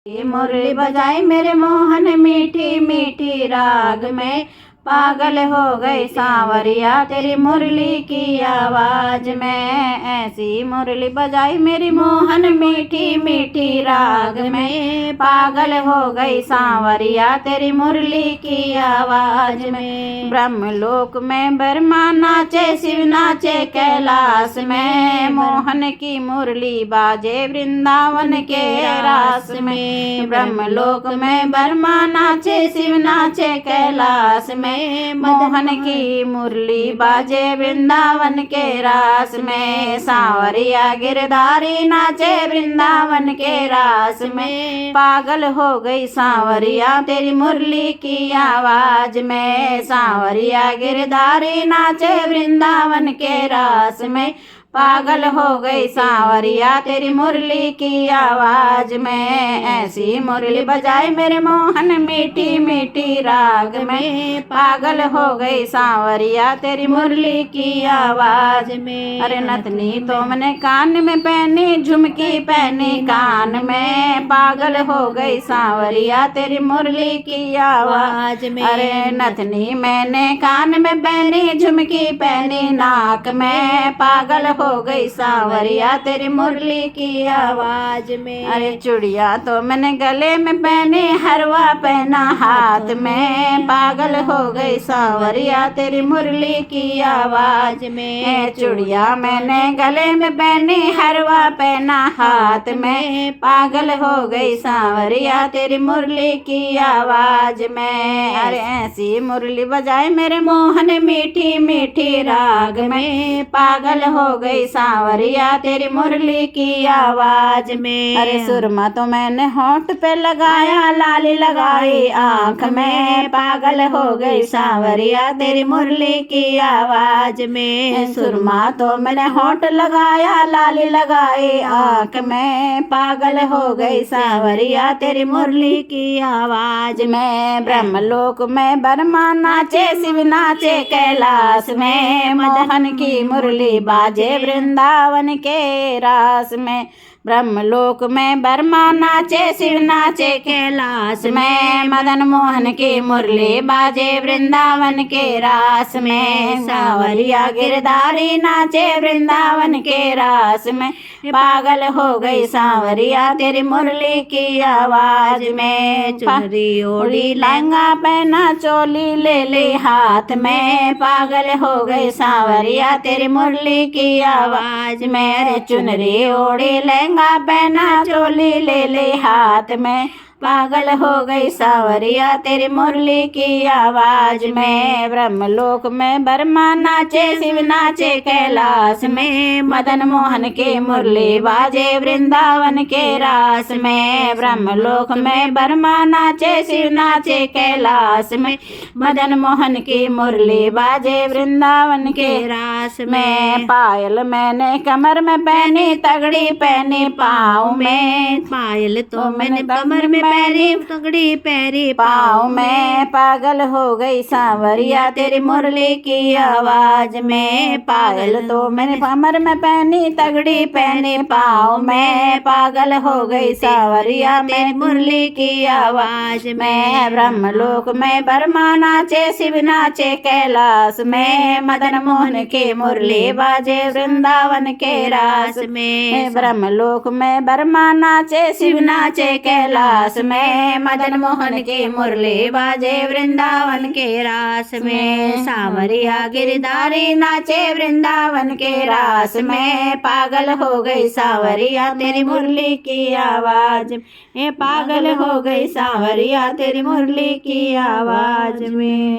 ये मुरली बजाई मेरे मोहन मीठी मीठी राग में, पागल हो गई सांवरिया तेरी मुरली की आवाज में। ऐसी मुरली बजाई मेरी मोहन मीठी मीठी राग में, पागल हो गई सांवरिया तेरी मुरली की आवाज में। ब्रह्मलोक में ब्रह्मा नाचे शिव नाचे कैलाश में, मोहन की मुरली बाजे वृंदावन के रास में। ब्रह्मलोक में ब्रह्मा नाचे शिव नाचे कैलाश में, मोहन की मुरली बाजे वृंदावन के रास में। सांवरिया गिरधारी नाचे वृंदावन के रास में, पागल हो गई सांवरिया तेरी मुरली की आवाज में। सांवरिया गिरधारी नाचे वृंदावन के रास में, पागल हो गई सांवरिया तेरी मुरली की आवाज में। ऐसी मुरली बजाई मेरे मोहन मीठी मीठी राग में, पागल हो गई सांवरिया तेरी मुरली की आवाज में। अरे नथनी तो मैंने कान में पहनी, झुमकी पहनी कान में, पागल हो गई सांवरिया तेरी मुरली की आवाज में। अरे नथनी मैंने कान में पहनी, झुमकी पहनी नाक में, पागल हो गई सांवरिया तेरी मुरली की आवाज में। अरे चूड़िया तो मैंने गले में पहनी, हरवा पहना हाथ में, पागल हो गई सांवरिया तेरी मुरली की आवाज में। चूड़िया मैंने गले में पहनी, हरवा पहना हाथ में, पागल हो गई सांवरिया तेरी मुरली की आवाज में। अरे ऐसी मुरली बजाए मेरे मोहन मीठी मीठी राग में, पागल हो गई सांवरिया तेरी मुरली की आवाज में। अरे सुरमा तो मैंने होंठ पे लगाया, लाली लगाई आंख में, पागल हो गई सांवरिया तेरी मुरली की आवाज में। सुरमा तो मैंने होंठ लगाया, लाली लगाई आंख में, पागल हो गई सांवरिया तेरी मुरली की आवाज में। ब्रह्मलोक में ब्रह्मा नाचे शिव नाचे कैलाश में, मोहन की मुरली बाजे वृंदावन के रास में। ब्रह्मलोक में ब्रह्मा नाचे शिव नाचे कैलाश में, मदन मोहन की मुरली बाजे वृंदावन के रास में। सांवरिया गिरधारी नाचे वृंदावन के रास में, पागल हो गई सांवरिया तेरी मुरली की आवाज में। चुनरी ओढ़ी लहंगा पहना चोली ले ली हाथ में, पागल हो गई सांवरिया तेरी मुरली की आवाज में। अरे चुनरी ओढ़ी लहंगा पहना चोली ले ले हाथ में, पागल हो गई सांवरिया तेरी मुरली की आवाज में। ब्रह्मलोक में ब्रह्मा नाचे शिव नाचे कैलाश में, मदन मोहन की मुरली बाजे वृंदावन के रास में। ब्रह्मलोक में ब्रह्मा नाचे शिव नाचे कैलाश में, मदन मोहन की मुरली बाजे वृंदावन के रास में। पायल मैंने कमर में पहनी, तगड़ी पहनी पाँव में, पायल तो मैंने कमर में पैरी तगड़ी पैरी पाँव में, पागल हो गई सांवरिया तेरी मुरली की आवाज में। पायल तो मैंने कमर में पहनी, तगड़ी पहनी पाँव में, पागल हो गई सांवरिया तेरी मुरली की आवाज में। ब्रह्मलोक में ब्रह्मा नाचे शिव नाचे कैलाश में, मदन मोहन की मुरली बाजे वृंदावन के रास में। ब्रह्मलोक में ब्रह्मा नाचे शिव नाचे कैलाश में, मदन मोहन की मुरली बाजे वृंदावन के रास में। सांवरिया गिरधारी नाचे वृंदावन के रास में, पागल हो गई सांवरिया तेरी मुरली की आवाज में, पागल हो गई सांवरिया तेरी मुरली की आवाज में।